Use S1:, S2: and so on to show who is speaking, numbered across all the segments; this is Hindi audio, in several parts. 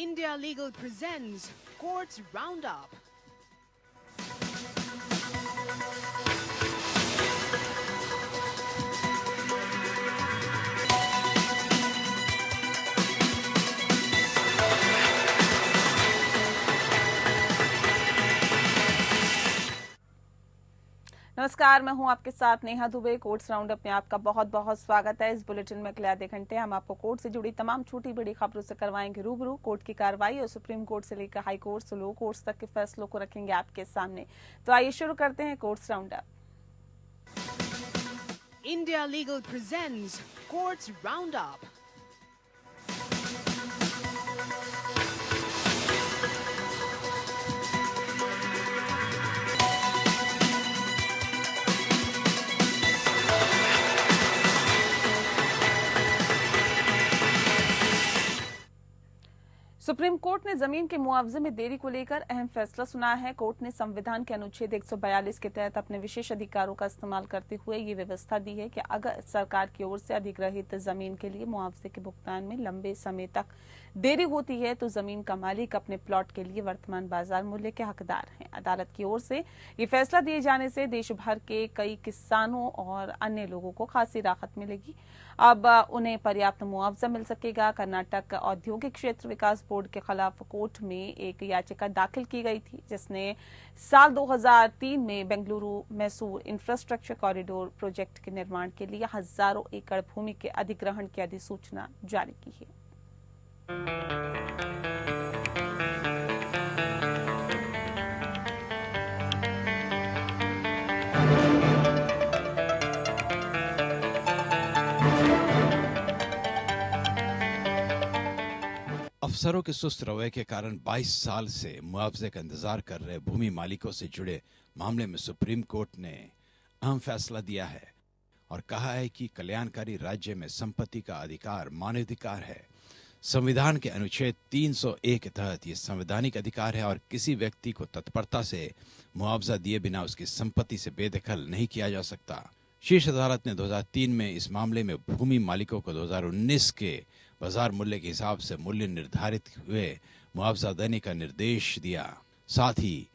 S1: India Legal presents Courts Roundup.
S2: नमस्कार, मैं हूं आपके साथ नेहा दुबे। कोर्ट्स राउंडअप में आपका बहुत बहुत स्वागत है। इस बुलेटिन में अगले आधे घंटे हम आपको कोर्ट से जुड़ी तमाम छोटी बड़ी खबरों से करवाएंगे रूबरू। कोर्ट की कार्रवाई और सुप्रीम कोर्ट से लेकर हाई कोर्ट से लो कोर्ट्स तक के फैसलों को रखेंगे आपके सामने। तो आइए शुरू करते हैं courts roundup.
S1: India Legal presents Courts Roundup.
S2: Supreme court ने जमीन के मुआवजे में देरी को लेकर अहम फैसला सुनाया है। कोर्ट ने संविधान के अनुच्छेद 142 के तहत अपने विशेष अधिकारों का इस्तेमाल करते हुए ये व्यवस्था दी है कि अगर सरकार की ओर से अधिग्रहित जमीन के लिए मुआवजे के भुगतान में लंबे समय तक देरी होती है तो जमीन का मालिक अपने प्लॉट के लिए वर्तमान बाजार मूल्य के हकदार हैं। अदालत की ओर से ये फैसला दिए जाने से देश भर के कई किसानों और अन्य लोगों को खासी राहत मिलेगी। अब उन्हें पर्याप्त मुआवजा मिल सकेगा। कर्नाटक औद्योगिक क्षेत्र विकास बोर्ड के खिलाफ कोर्ट में एक याचिका दाखिल की गई थी, जिसने साल 2003 में Bengaluru Mysore infrastructure corridor project के निर्माण के लिए हजारों एकड़ भूमि के अधिग्रहण की अधिसूचना जारी की है।
S3: अफसरों के सुस्त रवैये के कारण 22 साल से मुआवजे का इंतजार कर रहे भूमि मालिकों से जुड़े मामले में सुप्रीम कोर्ट ने अहम फैसला दिया है और कहा है कि कल्याणकारी राज्य में संपत्ति का अधिकार मानवाधिकार है। संविधान के अनुच्छेद 301 के तहत ये संवैधानिक अधिकार है और किसी व्यक्ति को तत्परता से मुआवजा दिए बिना उसकी संपत्ति से बेदखल नहीं किया जा सकता। शीर्ष अदालत ने 2003 में इस मामले में भूमि मालिकों को 2019 के बाजार मूल्य के हिसाब से मूल्य निर्धारित हुए मुआवजा देने का निर्देश दिया। साथ ही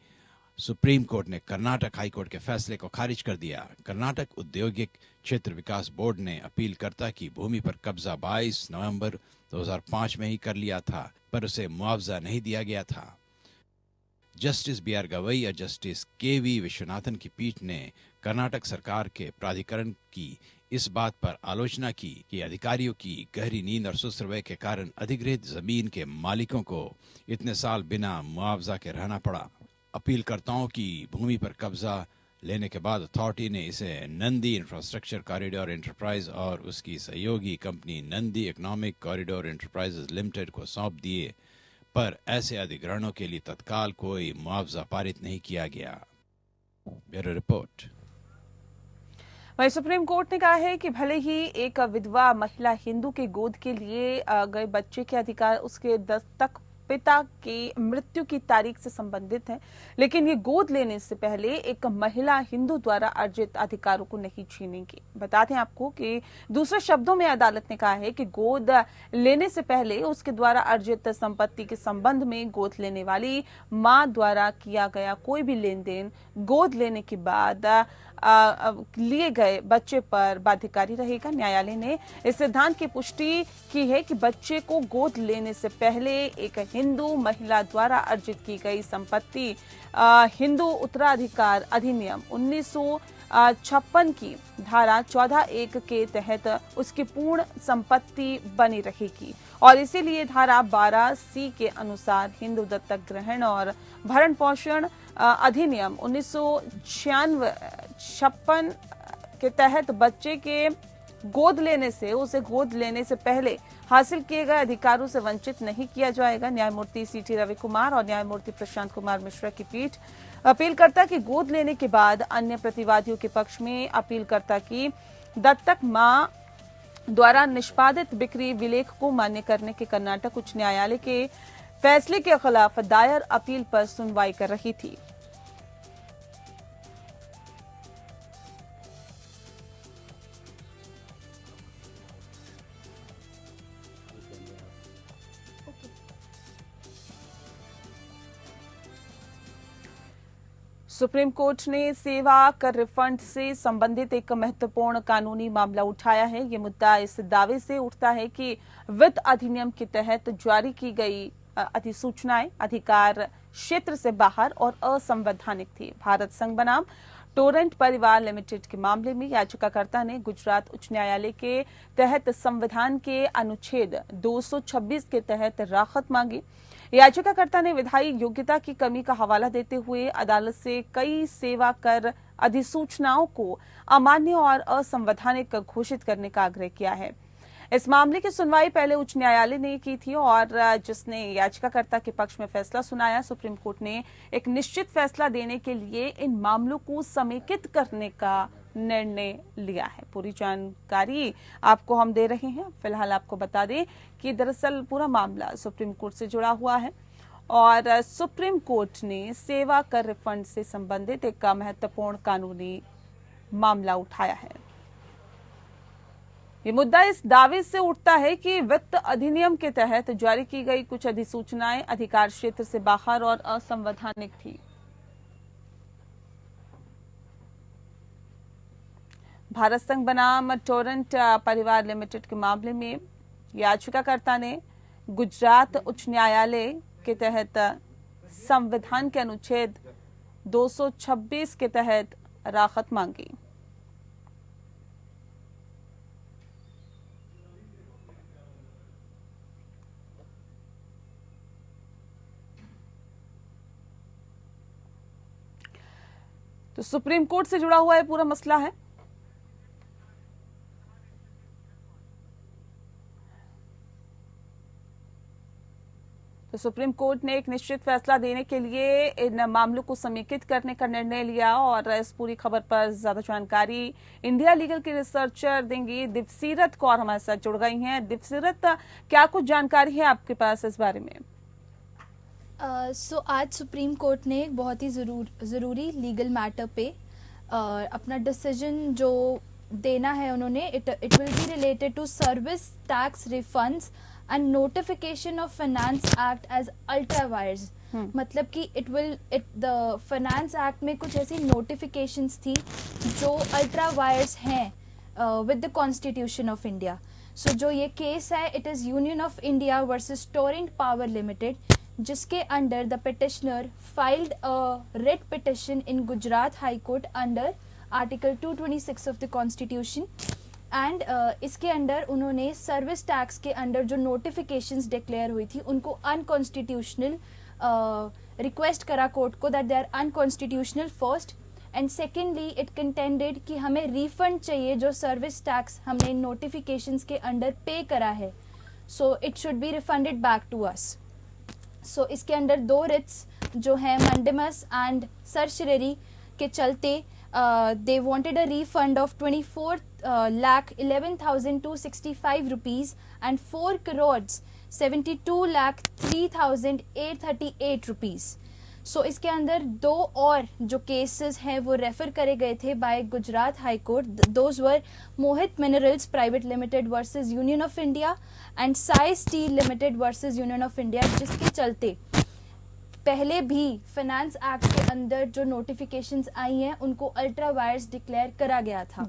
S3: सुप्रीम कोर्ट ने कर्नाटक हाई कोर्ट के फैसले को खारिज कर दिया। कर्नाटक औद्योगिक क्षेत्र विकास बोर्ड ने अपीलकर्ता की भूमि पर कब्जा 22 नवंबर 2005 में ही कर लिया था, पर उसे मुआवजा नहीं दिया गया था। जस्टिस बी आर गवई और जस्टिस के वी विश्वनाथन की पीठ ने कर्नाटक सरकार के प्राधिकरण की इस बात पर आलोचना की कि अधिकारियों की गहरी नींद और सुस्त रवैये के कारण अधिग्रहित जमीन के मालिकों को इतने साल बिना मुआवजा के रहना पड़ा। अपीलकर्ताओं की भूमि पर कब्जा लेने के बाद अथॉरिटी ने इसे नंदी इंफ्रास्ट्रक्चर कॉरिडोर एंटरप्राइज और उसकी सहयोगी company Nandi economic corridor enterprises limited को सौंप दिए, पर ऐसे अधिग्रहणों के लिए तत्काल कोई मुआवजा पारित नहीं किया गया। Bureau report.
S2: वहीं सुप्रीम कोर्ट ने कहा है कि भले ही एक विधवा महिला हिंदू के गोद के लिए गए बच्चे के अधिकार उसके दस्तक पिता की मृत्यु की तारीख से संबंधित है, लेकिन ये गोद लेने से पहले एक महिला हिंदू द्वारा अर्जित अधिकारों को नहीं छीनेंगी। बता दें आपको कि दूसरे शब्दों में अदालत ने कहा है कि गोद लेने से पहले उसके द्वारा अर्जित संपत्ति के संबंध में गोद लेने वाली मां द्वारा किया गया कोई भी लेन देन गोद लेने के बाद लिए गए बच्चे पर बाध्यकारी रहेगा। न्यायालय ने इस सिद्धांत की पुष्टि की है कि बच्चे को गोद लेने से पहले एक हिंदू महिला द्वारा अर्जित की गई संपत्ति हिंदू उत्तराधिकार अधिनियम 1956 की धारा 14(1) के तहत उसकी पूर्ण संपत्ति बनी रहेगी और इसीलिए धारा 12(c) के अनुसार हिंदू दत्तक ग्रहण और भरण पोषण अधिनियम 1956 के तहत बच्चे के गोद लेने से उसे गोद लेने से पहले हासिल किए गए अधिकारों से वंचित नहीं किया जाएगा। न्यायमूर्ति सीटी रवि कुमार और न्यायमूर्ति प्रशांत कुमार मिश्रा की पीठ अपीलकर्ता की गोद लेने के बाद अन्य प्रतिवादियों के पक्ष में अपीलकर्ता की दत्तक मां द्वारा निष्पादित बिक्री विलेख को मान्य करने के कर्नाटक उच्च न्यायालय के फैसले के खिलाफ दायर अपील पर सुनवाई कर रही थी। सुप्रीम कोर्ट ने सेवा कर रिफंड से संबंधित एक महत्वपूर्ण कानूनी मामला उठाया है। ये मुद्दा इस दावे से उठता है कि वित्त अधिनियम के तहत जारी की गई अधिसूचनाएं अधिकार क्षेत्र से बाहर और असंवैधानिक थी। भारत संघ बनाम टोरेंट परिवार लिमिटेड के मामले में याचिकाकर्ता ने गुजरात उच्च न्यायालय के तहत संविधान के अनुच्छेद 226 के तहत राहत मांगी। याचिकाकर्ता ने विधायी योग्यता की कमी का हवाला देते हुए अदालत से कई सेवा कर अधिसूचनाओं को अमान्य और असंवैधानिक घोषित करने का आग्रह किया है। इस मामले की सुनवाई पहले उच्च न्यायालय ने की थी और जिसने याचिकाकर्ता के पक्ष में फैसला सुनाया। सुप्रीम कोर्ट ने एक निश्चित फैसला देने के लिए इन मामलों को समेकित करने का निर्णय लिया है। पूरी जानकारी आपको हम दे रहे हैं। फिलहाल आपको बता दें कि दरअसल पूरा मामला सुप्रीम कोर्ट से जुड़ा हुआ है और सुप्रीम कोर्ट ने सेवा कर रिफंड से संबंधित एक महत्वपूर्ण कानूनी मामला उठाया है। ये मुद्दा इस दावे से उठता है कि वित्त अधिनियम के तहत जारी की गई कुछ अधिसूचनाएं अधिकार क्षेत्र से बाहर और असंवैधानिक थी। भारत संघ बनाम टोरेंट परिवार लिमिटेड के मामले में याचिकाकर्ता ने गुजरात उच्च न्यायालय के तहत संविधान के अनुच्छेद 226 के तहत राहत मांगी। तो सुप्रीम कोर्ट से जुड़ा हुआ है पूरा मसला है। तो सुप्रीम कोर्ट ने एक निश्चित फैसला देने के लिए इन मामलों को समेकित करने का निर्णय लिया और इस पूरी खबर पर ज्यादा जानकारी इंडिया लीगल की रिसर्चर देंगी दिवसीरत कौर हमारे साथ जुड़ गई हैं। दिवसीरत, क्या कुछ जानकारी है आपके पास इस बारे में?
S4: आज सुप्रीम कोर्ट ने एक बहुत ही ज़रूरी लीगल मैटर पे अपना डिसीजन जो देना है उन्होंने it will be related to service tax refunds and notification of finance act as ultra vires. मतलब कि द फाइनेंस एक्ट में कुछ ऐसी नोटिफिकेशंस थी जो अल्ट्रा वायर्स हैं with the constitution of India. So जो ये केस है it is Union of India versus Torrent Power Limited, जिसके under the petitioner filed a writ petition in Gujarat high Court under article 226 of the constitution and इसके अंडर उन्होंने सर्विस टैक्स के अंडर जो नोटिफिकेशंस डिक्लेयर हुई थी उनको अनकॉन्स्टिट्यूशनल रिक्वेस्ट करा कोर्ट को that they are unconstitutional first and secondly it contended कि हमें रिफंड चाहिए जो सर्विस टैक्स हमने नोटिफिकेशंस के अंडर पे करा है, so it should be refunded back to us. So इसके अंदर दो रिट्स जो हैं मंडेमस एंड सरशरेरी के चलते they wanted a refund of 24,11,265 rupees and 4,72,03,838 rupees. So इसके अंदर दो और जो केसेस हैं वो रेफर करे गए थे by Gujarat high court. Those were Mohit minerals private limited versus union of India and Sai steel limited versus union of India, जिसके चलते पहले भी फाइनेंस एक्ट के अंदर जो नोटिफिकेशंस आई हैं उनको अल्ट्रा वायर्स डिक्लेयर करा गया था।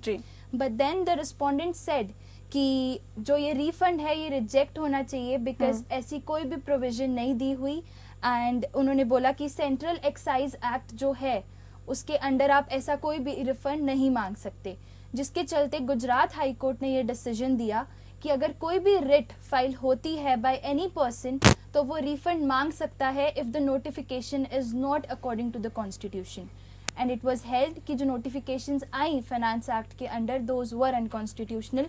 S4: But then the respondent said कि जो ये रिफंड है ये रिजेक्ट होना चाहिए बिकॉज ऐसी कोई भी प्रोविजन नहीं दी हुई एंड उन्होंने बोला कि सेंट्रल एक्साइज एक्ट जो है उसके अंडर आप ऐसा कोई भी रिफंड नहीं मांग सकते, जिसके चलते गुजरात हाई कोर्ट ने ये डिसीजन दिया कि अगर कोई भी रिट फाइल होती है बाय एनी पर्सन तो वो रिफंड मांग सकता है if the notification is not according to the constitution. And it was held कि जो नोटिफिकेशंस आई फाइनेंस एक्ट के अंडर दोज वर अनकॉन्स्टिट्यूशनल।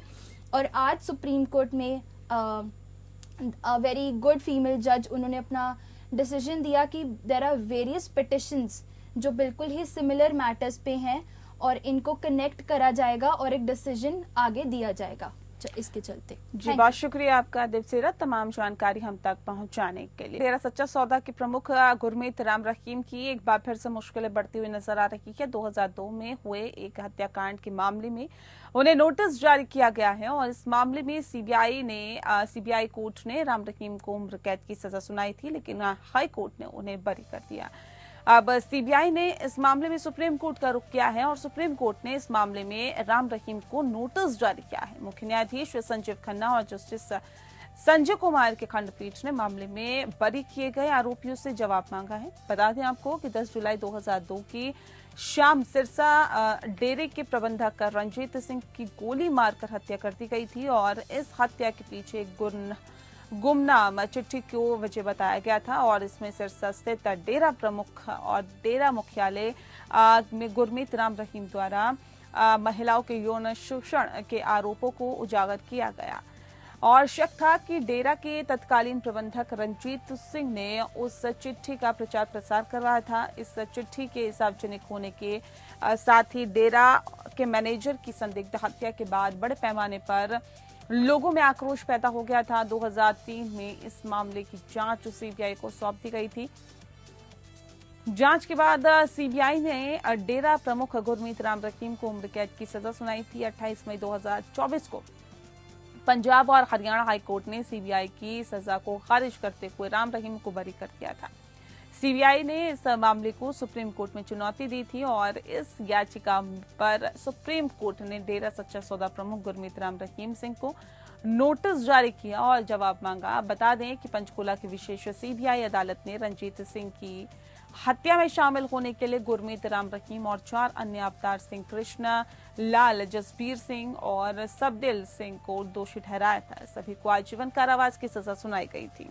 S4: और आज सुप्रीम कोर्ट में अ वेरी गुड फीमेल जज उन्होंने अपना डिसीजन दिया कि देयर आर वेरियस पिटिशंस जो बिल्कुल ही सिमिलर मैटर्स पे हैं और इनको कनेक्ट करा जाएगा और एक डिसीजन आगे दिया जाएगा इसके चलते।
S2: जी बहुत शुक्रिया आपका दिवसीरत तमाम जानकारी हम तक पहुंचाने के लिए। तेरा सच्चा सौदा के प्रमुख गुरमीत राम रहीम की एक बार फिर से मुश्किलें बढ़ती हुई नजर आ रही है। 2002 में हुए एक हत्याकांड के मामले में उन्हें नोटिस जारी किया गया है और इस मामले में सीबीआई कोर्ट ने राम रहीम को उम्र कैद की सजा सुनाई थी, लेकिन हाई कोर्ट ने उन्हें बरी कर दिया। अब सीबीआई ने इस मामले में सुप्रीम कोर्ट का रुख किया है और सुप्रीम कोर्ट ने इस मामले में राम रहीम को नोटिस जारी किया है। मुख्य न्यायाधीश संजीव खन्ना और जस्टिस संजय कुमार की खंडपीठ ने मामले में बरी किए गए आरोपियों से जवाब मांगा है। बता दें आपको कि 10 जुलाई 2002 की शाम सिरसा डेरे के प्रबंधक रंजीत सिंह की गोली मारकर हत्या कर दी गई थी और इस हत्या के पीछे गुमनाम चिट्ठी को वजह बताया गया था और इसमें सिरसा स्थित डेरा प्रमुख और डेरा मुख्यालय में गुरमीत राम रहीम द्वारा महिलाओं के यौन शोषण के आरोपों को उजागर किया गया और शक था कि डेरा के तत्कालीन प्रबंधक रंजीत सिंह ने उस चिट्ठी का प्रचार प्रसार करवाया था। इस चिट्ठी के सार्वजनिक होने के साथ ही डेरा के मैनेजर की संदिग्ध हत्या के बाद बड़े पैमाने पर लोगों में आक्रोश पैदा हो गया था। 2003 में इस मामले की जांच सीबीआई को सौंप दी गई थी। जांच के बाद सीबीआई ने डेरा प्रमुख गुरमीत राम रहीम को उम्र कैद की सजा सुनाई थी। 28 मई 2024 को पंजाब और हरियाणा हाईकोर्ट ने सीबीआई की सजा को खारिज करते हुए राम रहीम को बरी कर दिया था। सीबीआई ने इस मामले को सुप्रीम कोर्ट में चुनौती दी थी और इस याचिका पर सुप्रीम कोर्ट ने डेरा सच्चा सौदा प्रमुख गुरमीत राम रहीम सिंह को नोटिस जारी किया और जवाब मांगा। बता दें कि पंचकुला की विशेष सीबीआई अदालत ने रंजीत सिंह की हत्या में शामिल होने के लिए गुरमीत राम रहीम और 4 अन्य अवतार सिंह, कृष्ण लाल, जसबीर सिंह और सबदिल सिंह को दोषी ठहराया था। सभी को आजीवन कारावास की सजा सुनाई गई थी।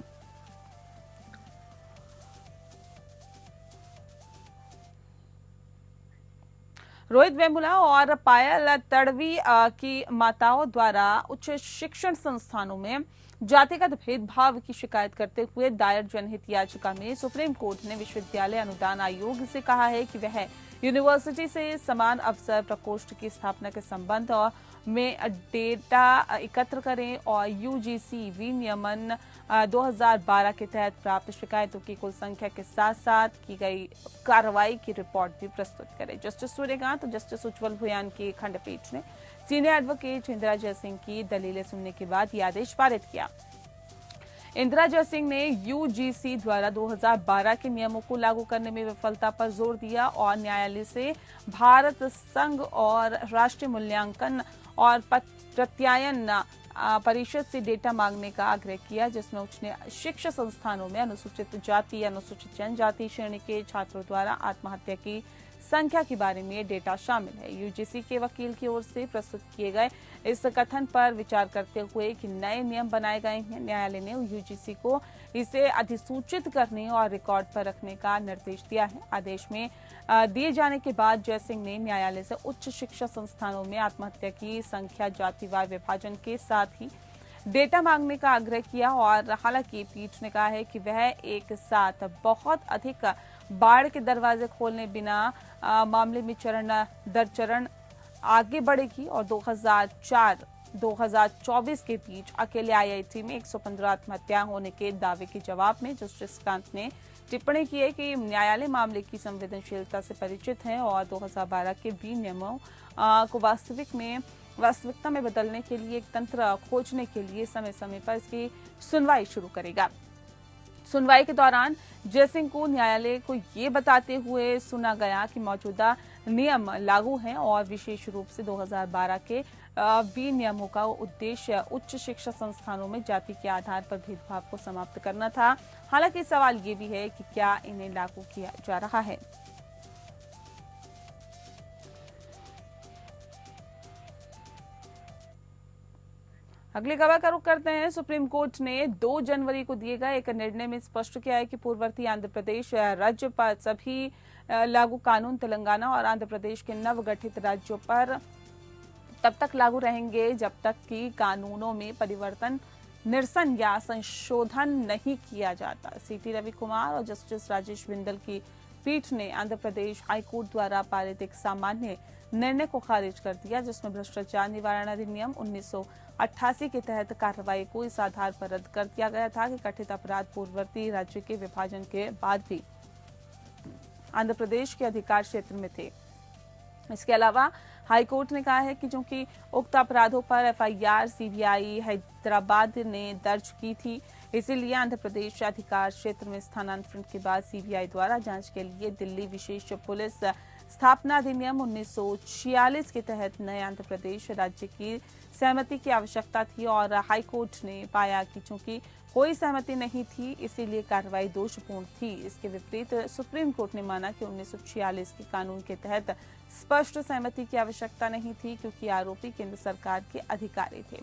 S2: रोहित वेमुला और पायल तड़वी की माताओं द्वारा उच्च शिक्षण संस्थानों में जातिगत भेदभाव की शिकायत करते हुए दायर जनहित याचिका में सुप्रीम कोर्ट ने विश्वविद्यालय अनुदान आयोग से कहा है कि वह यूनिवर्सिटी से समान अवसर प्रकोष्ठ की स्थापना के संबंध में डेटा एकत्र करें और यूजीसी विनियमन 2012 के तहत प्राप्त शिकायतों की कुल संख्या के साथ साथ की गई कार्रवाई की रिपोर्ट भी प्रस्तुत करें। जस्टिस सूर्यकांत और जस्टिस उज्जवल भुयान की खंडपीठ ने सीनियर एडवोकेट इंदिरा जयसिंह की दलीलें सुनने के बाद यह आदेश पारित किया। इंदिरा जयसिंह ने यूजीसी द्वारा 2012 के नियमों को लागू करने में विफलता पर जोर दिया और न्यायालय से भारत संघ और राष्ट्रीय मूल्यांकन और प्रत्यायन परिषद से डेटा मांगने का आग्रह किया, जिसमें उसने शिक्षा संस्थानों में अनुसूचित जाति, अनुसूचित जनजाति श्रेणी के छात्रों द्वारा आत्महत्या की संख्या के बारे में डेटा शामिल है। यूजीसी के वकील की ओर से प्रस्तुत किए गए इस कथन पर विचार करते हुए कि नए नियम बनाए गए हैं, न्यायालय ने यूजीसी को इसे अधिसूचित करने और रिकॉर्ड पर रखने का निर्देश दिया है। आदेश में दिए जाने के बाद जयसिंह ने न्यायालय से उच्च शिक्षा संस्थानों में आत्महत्या की संख्या, जातिवार विभाजन के साथ ही डेटा मांगने का आग्रह किया और हालांकि पीठ ने कहा है कि वह एक साथ बहुत अधिक बाढ़ के दरवाजे खोलने बिना मामले में चरण दर चरण आगे बढ़ेगी और 2004-2024 के बीच अकेले आईआईटी में 115 आत्महत्या होने के दावे के जवाब में जस्टिस कांत ने टिप्पणी की है कि न्यायालय मामले की संवेदनशीलता से परिचित है और 2012 के विनियमों को वास्तविकता में बदलने के लिए एक तंत्र खोजने के लिए समय समय पर इसकी सुनवाई शुरू करेगा। सुनवाई के दौरान जयसिंह को न्यायालय को ये बताते हुए सुना गया कि मौजूदा नियम लागू हैं और विशेष रूप से 2012 के विनियमों का उद्देश्य उच्च शिक्षा संस्थानों में जाति के आधार पर भेदभाव को समाप्त करना था। हालांकि सवाल ये भी है कि क्या इन्हें लागू किया जा रहा है। अगली खबर का रुख करते हैं। सुप्रीम कोर्ट ने 2 जनवरी को दिए गए एक निर्णय में स्पष्ट किया है कि पूर्ववर्ती आंध्र प्रदेश राज्य पर सभी लागू कानून तेलंगाना और आंध्र प्रदेश के नवगठित राज्यों पर तब तक लागू रहेंगे जब तक कि कानूनों में परिवर्तन, निरसन या संशोधन नहीं किया जाता। सीटी रवि कुमार और जस्टिस राजेश बिंदल की पीठ ने आंध्र प्रदेश हाईकोर्ट द्वारा पारित एक सामान्य निर्णय को खारिज कर दिया, जिसमें भ्रष्टाचार निवारण अधिनियम 1988 के तहत कार्रवाई को इस आधार पर रद्द कर दिया गया था कि कथित अपराध पूर्ववर्ती राज्य के विभाजन के बाद भी आंध्र प्रदेश के अधिकार क्षेत्र में थे। इसके अलावा हाईकोर्ट ने कहा है कि चूंकि उक्त अपराधों पर एफआईआर सीबीआई हैदराबाद ने दर्ज की थी, इसीलिए आंध्र प्रदेश अधिकार क्षेत्र में स्थानांतरण के बाद सीबीआई द्वारा जांच के लिए दिल्ली विशेष पुलिस स्थापना अधिनियम 1946 के तहत नए आंध्र प्रदेश राज्य की सहमति की आवश्यकता थी और हाईकोर्ट ने पाया कि चूंकि कोई सहमति नहीं थी, इसीलिए कार्रवाई दोषपूर्ण थी। इसके विपरीत सुप्रीम कोर्ट ने माना कि 1946 के कानून के तहत स्पष्ट सहमति की आवश्यकता नहीं थी, क्योंकि आरोपी केंद्र सरकार के अधिकारी थे।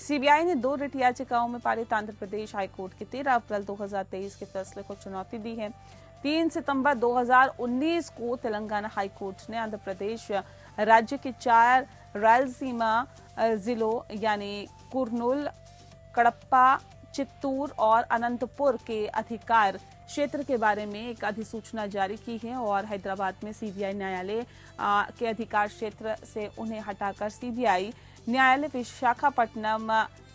S2: सीबीआई ने 2 रिट याचिकाओं में पारित आंध्र प्रदेश हाईकोर्ट के 13 अप्रैल 2023 के फैसले को चुनौती दी है। 3 सितंबर 2019 को तेलंगाना हाईकोर्ट ने आंध्र प्रदेश राज्य के 4 रायलसीमा जिलों यानी कुर्नूल, कडप्पा, चित्तूर और अनंतपुर के अधिकार क्षेत्र के बारे में एक अधिसूचना जारी की है और हैदराबाद में सीबीआई न्यायालय के अधिकार क्षेत्र से उन्हें हटाकर सीबीआई न्यायालय विशाखापट्टनम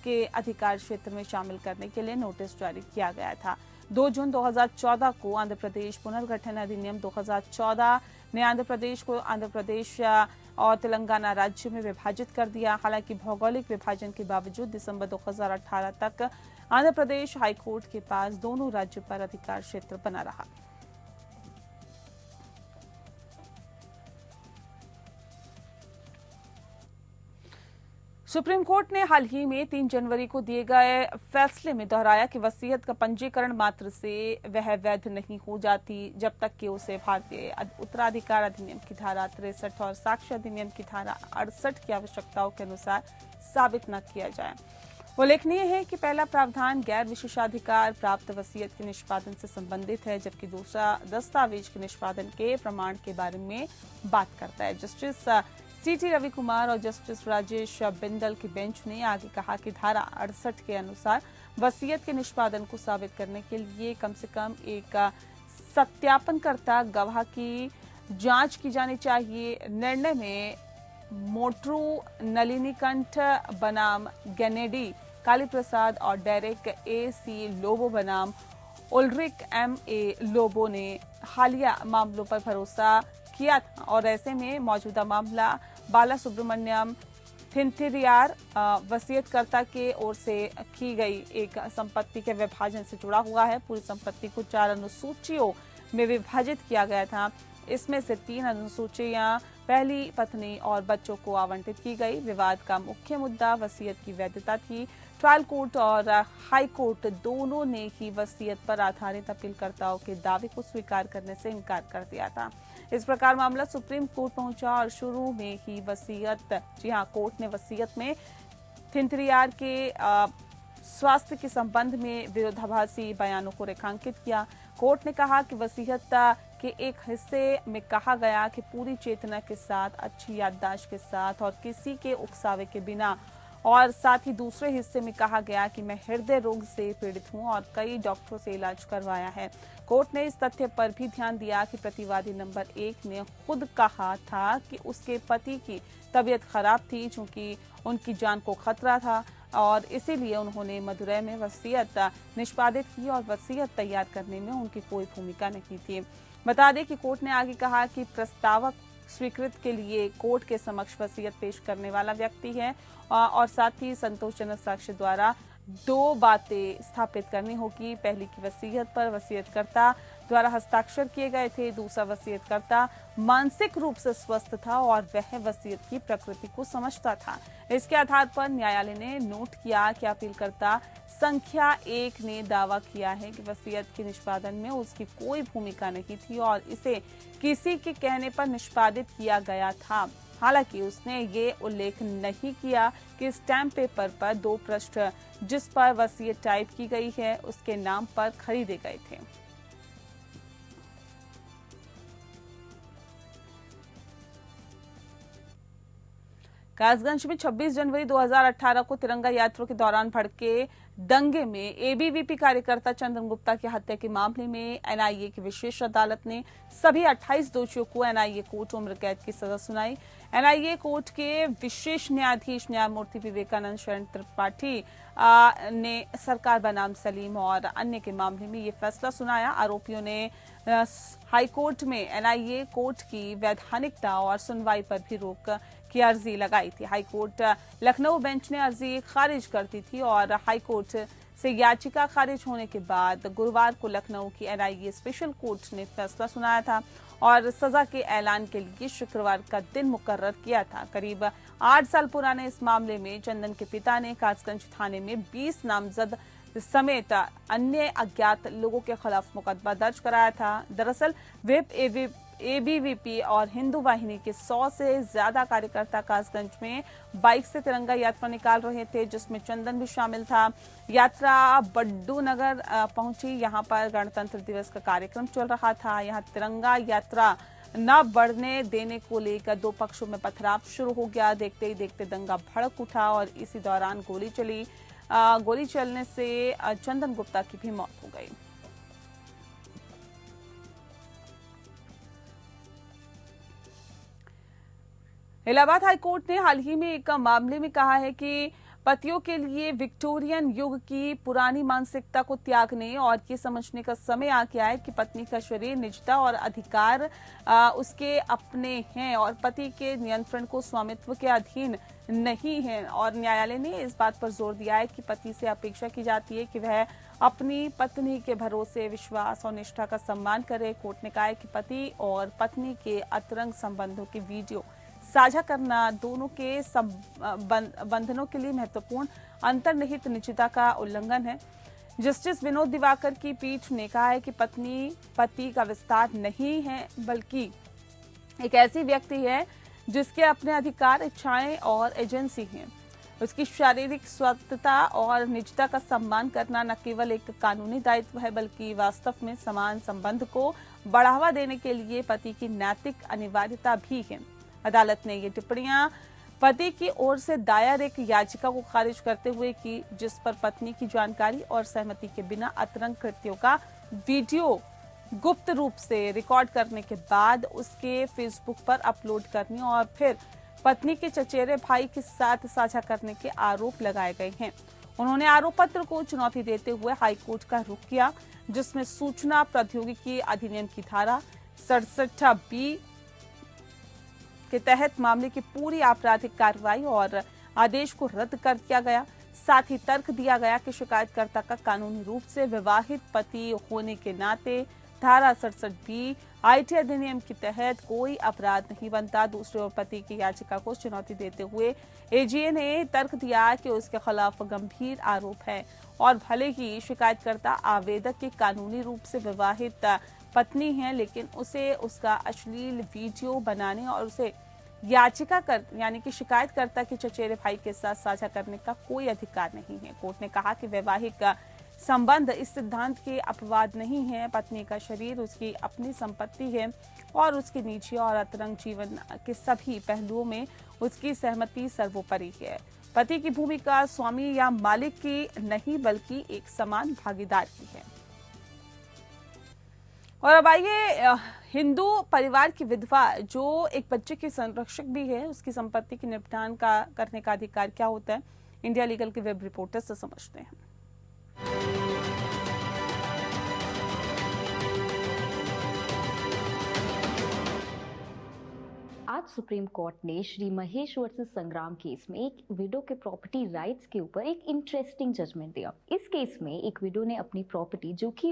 S2: के अधिकार क्षेत्र में शामिल करने के लिए नोटिस जारी किया गया था। 2 जून 2014 को आंध्र प्रदेश पुनर्गठन अधिनियम 2014 ने आंध्र प्रदेश को आंध्र प्रदेश और तेलंगाना राज्य में विभाजित कर दिया। हालांकि भौगोलिक विभाजन के बावजूद दिसंबर 2018 तक आंध्र प्रदेश हाईकोर्ट के पास दोनों राज्यों पर अधिकार क्षेत्र बना रहा। सुप्रीम कोर्ट ने हाल ही में 3 जनवरी को दिए गए फैसले में दोहराया कि वसीयत का पंजीकरण मात्र से वह वैध नहीं हो जाती जब तक कि उसे भारतीय उत्तराधिकार अधिनियम की धारा 63 और साक्ष्य अधिनियम की धारा 68 की आवश्यकताओं के अनुसार साबित न किया जाए। उल्लेखनीय है कि पहला प्रावधान गैर विशेषाधिकार प्राप्त वसीयत के निष्पादन से संबंधित है, जबकि दूसरा दस्तावेज के निष्पादन के प्रमाण के बारे में बात करता है। जस्टिस सीटी रवि कुमार और जस्टिस राजेश बिंदल की बेंच ने आगे कहा कि धारा 68 के अनुसार वसीयत के निष्पादन को साबित करने के लिए कम से कम एक सत्यापनकर्ता गवाह की जांच की जानी चाहिए। निर्णय में मोट्रू नलिनीकंठ बनाम गेनेडी काली प्रसाद और डेरेक A.C. लोबो बनाम उल्रिक M.A. लोबो ने हालिया मामलों पर भरोसा किया था और ऐसे में मौजूदा मामला बाला सुब्रमण्यम थिंथिरियार वसीयतकर्ता के ओर से की गई एक संपत्ति के विभाजन से जुड़ा हुआ है। पूरी संपत्ति को 4 अनुसूचियों में विभाजित किया गया था। इसमें से 3 अनुसूचियां पहली पत्नी और बच्चों को आवंटित की गई। विवाद का मुख्य मुद्दा वसीयत की वैधता थी। ट्रायल कोर्ट और हाई कोर्ट दोनों ने ही वसीयत पर आधारित अपीलकर्ताओं के दावे को स्वीकार करने से इनकार कर दिया था। इस प्रकार मामला सुप्रीम कोर्ट पहुंचा और शुरू में ही कोर्ट ने वसीयत में थिंथरियार के स्वास्थ्य के संबंध में विरोधाभासी बयानों को रेखांकित किया। कोर्ट ने कहा कि वसीयत के एक हिस्से में कहा गया कि पूरी चेतना के साथ, अच्छी याददाश्त के साथ और किसी के उकसावे के बिना, और साथ ही दूसरे हिस्से में कहा गया कि मैं हृदय रोग से पीड़ित हूं और कई डॉक्टरों से इलाज करवाया है। कोर्ट ने इस तथ्य पर भी ध्यान दिया कि प्रतिवादी नंबर 1 ने खुद कहा था कि उसके पति की तबीयत खराब थी, चूंकि उनकी जान को खतरा था और इसीलिए उन्होंने मदुरै में वसीयत निष्पादित की और वसीयत तैयार करने में उनकी कोई भूमिका नहीं थी। बता दें कि कोर्ट ने आगे कहा कि प्रस्तावक स्वीकृत के लिए कोर्ट के समक्ष वसीयत पेश करने वाला व्यक्ति है और साथ ही संतोषजनक साक्ष्य द्वारा 2 बातें स्थापित करनी होगी। पहली की वसीयत पर वसीयतकर्ता द्वारा हस्ताक्षर किए गए थे। दूसरा, वसीयतकर्ता मानसिक रूप से स्वस्थ था और वह वसीयत की प्रकृति को समझता था। इसके आधार पर न्यायालय ने नोट किया कि अपीलकर्ता संख्या 1 ने दावा किया है कि वसीयत के निष्पादन में उसकी कोई भूमिका नहीं थी और इसे किसी के कहने पर निष्पादित किया गया था। हालांकि उसने ये उल्लेख नहीं किया कि स्टैम्प पेपर पर 2 पृष्ठ जिस पर वसीयत टाइप की गई है उसके नाम पर खरीदे गए थे। कासगंज में 26 जनवरी 2018 को तिरंगा यात्रा के दौरान भड़के दंगे में एबीवीपी कार्यकर्ता चंदन गुप्ता की हत्या के मामले में एनआईए की विशेष अदालत ने सभी 28 दोषियों को एनआईए कोर्ट उम्र कैद की सजा सुनाई। एनआईए कोर्ट के विशेष न्यायाधीश न्यायमूर्ति विवेकानंद शरण त्रिपाठी ने सरकार बनाम सलीम और अन्य के मामले में ये फैसला सुनाया। आरोपियों ने हाईकोर्ट में एनआईए कोर्ट की वैधानिकता और सुनवाई पर भी रोक की अर्जी लगाई थी। हाईकोर्ट लखनऊ बेंच ने अर्जी खारिज कर दी थी और हाईकोर्ट से याचिका खारिज होने के बाद गुरुवार को लखनऊ की एनआईए स्पेशल कोर्ट ने फैसला सुनाया था और सजा के ऐलान के लिए शुक्रवार का दिन मुकर्रर किया था। करीब 8 साल पुराने इस मामले में चंदन के पिता ने कासगंज थाने में 20 नामजद समेत अन्य अज्ञात लोगों के खिलाफ मुकदमा दर्ज कराया था। दरअसल विप एबीवीपी और हिंदू वाहिनी के 100 से ज्यादा कार्यकर्ता कासगंज में बाइक से तिरंगा यात्रा निकाल रहे थे, जिसमें चंदन भी शामिल था। यात्रा बड्डू नगर पहुंची। यहां पर गणतंत्र दिवस का कार्यक्रम चल रहा था। यहां तिरंगा यात्रा न बढ़ने देने को लेकर दो पक्षों में पथराव शुरू हो गया। देखते ही देखते दंगा भड़क उठा और इसी दौरान गोली चली। गोली चलने से चंदन गुप्ता की भी मौत हो गई। इलाहाबाद हाईकोर्ट ने हाल ही में एक मामले में कहा है कि पतियों के लिए विक्टोरियन युग की पुरानी मानसिकता को त्यागने और ये समझने का समय आ गया है कि पत्नी का शरीर, निजता और अधिकार उसके अपने हैं और पति के नियंत्रण को स्वामित्व के अधीन नहीं है। और न्यायालय ने इस बात पर जोर दिया है कि पति से अपेक्षा की जाती है कि वह अपनी पत्नी के भरोसे, विश्वास और निष्ठा का सम्मान करे। कोर्ट ने कहा है कि पति और पत्नी के अंतरंग संबंधों के वीडियो साझा करना दोनों के बंधनों के लिए महत्वपूर्ण अंतर्निहित निजता का उल्लंघन है। जस्टिस विनोद दिवाकर की पीठ ने कहा है कि पत्नी पति का विस्तार नहीं है, बल्कि एक ऐसी व्यक्ति है जिसके अपने अधिकार, इच्छाएं और एजेंसी हैं। उसकी शारीरिक स्वतंत्रता और निजता का सम्मान करना न केवल एक कानूनी दायित्व है, बल्कि वास्तव में समान संबंध को बढ़ावा देने के लिए पति की नैतिक अनिवार्यता भी है। अदालत ने ये टिप्पणियां पति की ओर से दायर एक याचिका को खारिज करते हुए की, जिस पर पत्नी की जानकारी और सहमति के बिना अंतरंग कृत्यों का वीडियो गुप्त रूप से रिकॉर्ड करने के बाद उसके फेसबुक पर अपलोड करने और फिर पत्नी के चचेरे भाई के साथ साझा करने के आरोप लगाए गए हैं। उन्होंने आरोप पत्र को चुनौती देते हुए हाईकोर्ट का रुख किया, जिसमें सूचना प्रौद्योगिकी अधिनियम की धारा 67B के तहत मामले की पूरी आपराधिक कार्रवाई और आदेश को रद्द कर दिया गया। साथ ही तर्क दिया गया कि शिकायतकर्ता का कानूनी रूप से विवाहित पति होने के नाते धारा 67B आईटी अधिनियम के तहत कोई अपराध नहीं बनता। दूसरी ओर पति की याचिका को चुनौती देते हुए एजीए ने तर्क दिया कि उसके खिलाफ गंभीर आरोप है और भले ही शिकायतकर्ता आवेदक की कानूनी रूप से विवाहित पत्नी है, लेकिन उसे उसका अश्लील वीडियो बनाने और उसे यानी कि शिकायतकर्ता के चचेरे भाई के साथ साझा करने का कोई अधिकार नहीं है। कोर्ट ने कहा कि वैवाहिक संबंध इस सिद्धांत के अपवाद नहीं है। पत्नी का शरीर उसकी अपनी संपत्ति है और उसके निजी और अंतरंग जीवन के सभी पहलुओं में उसकी सहमति सर्वोपरि है। पति की भूमिका स्वामी या मालिक की नहीं, बल्कि एक समान भागीदार की है। और अब आइए, हिंदू परिवार की विधवा जो एक बच्चे की संरक्षक भी है, उसकी संपत्ति की निपटान करने का अधिकार क्या होता है, इंडिया लीगल के वेब रिपोर्टर से समझते हैं।
S5: आज सुप्रीम कोर्ट ने श्री महेश वर्सेस संग्राम केस में एक विडो के प्रॉपर्टी राइट्स के ऊपर एक इंटरेस्टिंग जजमेंट दिया। इस केस में एक विडो ने अपनी प्रॉपर्टी, जो कि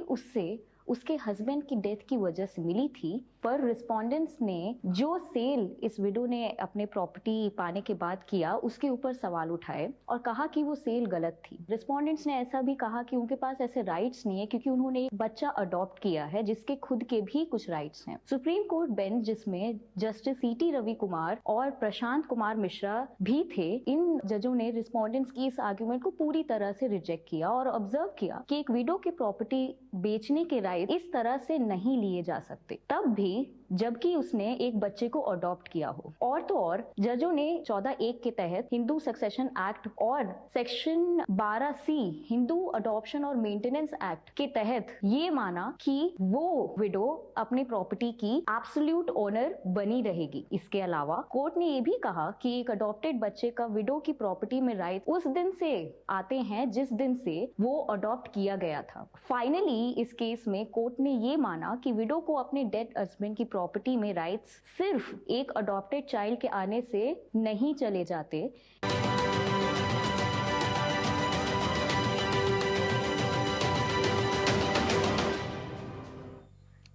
S5: उसके हस्बैंड की डेथ की वजह से मिली थी, पर रिस्पोंडेंट्स ने जो सेल इस विडो ने अपने प्रॉपर्टी पाने के बाद किया, उसके ऊपर सवाल उठाए और कहा कि वो सेल गलत थी। रिस्पोंडेंट्स ने ऐसा भी कहा कि उनके पास ऐसे राइट्स नहीं है क्योंकि उन्होंने एक बच्चा अडॉप्ट किया है जिसके खुद के भी कुछ राइट्स हैं। सुप्रीम कोर्ट बेंच, जिसमें जस्टिस सीटी रवि कुमार और प्रशांत कुमार मिश्रा भी थे, इन जजों ने रिस्पोंडेंट्स की इस आर्ग्यूमेंट को पूरी तरह से रिजेक्ट किया और ऑब्जर्व किया कि एक विडो की प्रॉपर्टी बेचने के राइट इस तरह से नहीं लिए जा सकते, तब भी जबकि उसने एक बच्चे को अडॉप्ट किया हो। और तो और जजों ने 14(1) के तहत हिंदू सक्सेशन एक्ट और सेक्शन 12C हिंदू अडॉप्शन और मेंटेनेंस एक्ट के तहत ये माना कि वो विडो अपनी प्रॉपर्टी की एब्सोल्यूट ओनर बनी रहेगी। इसके अलावा कोर्ट ने ये भी कहा कि एक अडॉप्टेड बच्चे का विडो की प्रॉपर्टी में राइट उस दिन से आते हैं जिस दिन से वो अडॉप्ट किया गया था। फाइनली इस केस में कोर्ट ने ये माना कि विडो को अपने डेड हस्बैंड की प्रॉपर्टी में राइट्स सिर्फ एक अडॉप्टेड चाइल्ड के आने से नहीं चले जाते।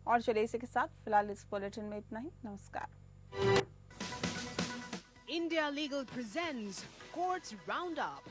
S2: और चलिए इसी के साथ फिलहाल इस बुलेटिन में इतना ही। नमस्कार।
S1: India Legal presents Courts Roundup.